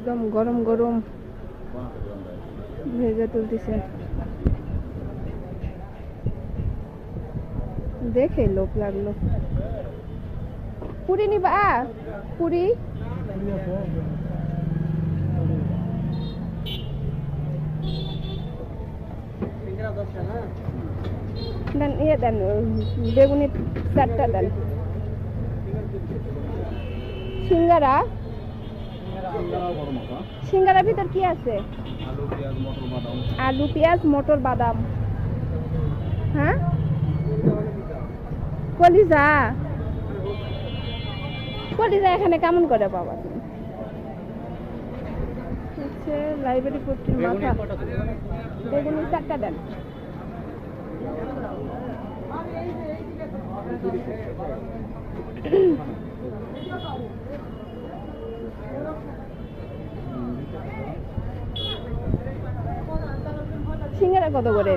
একদম গরম গরম ভেজে তুলতেছে। দেখে লোভ লাগলো। পুরি নিবা? পুরি দেন, দেন বেগুনি 4টা দেন। সিঙ্গারা, সিঙ্গারার ভিতর কি আছে? আলু পেঁয়াজ মটর বাদাম। হ্যাঁ, কলিজা। কলিজা এখানে কেমন করে পাবা তুমি? হচ্ছে লাইব্রেরি পড়তে মাথা। বেগুনি 4টা দেন। সিঙ্গারা কত করে?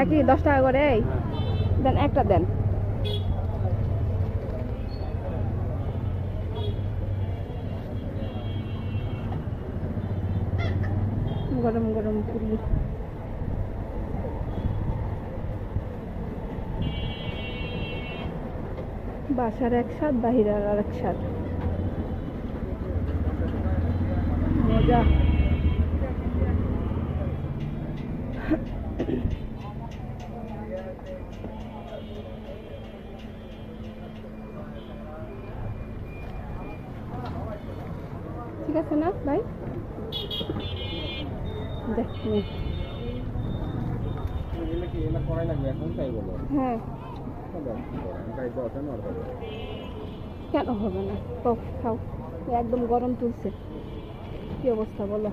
একই 10 টাকা করে। দেন, একটা দেন। গরম গরম পুরি। বাসার এক স্বাদ, বাহিরের আর এক স্বাদ। মজা। ঠিক আছে না ভাই? দেখ হ্যাঁ, কেন হবে না? খাও, একদম গরম তুলছে। কি অবস্থা বলো?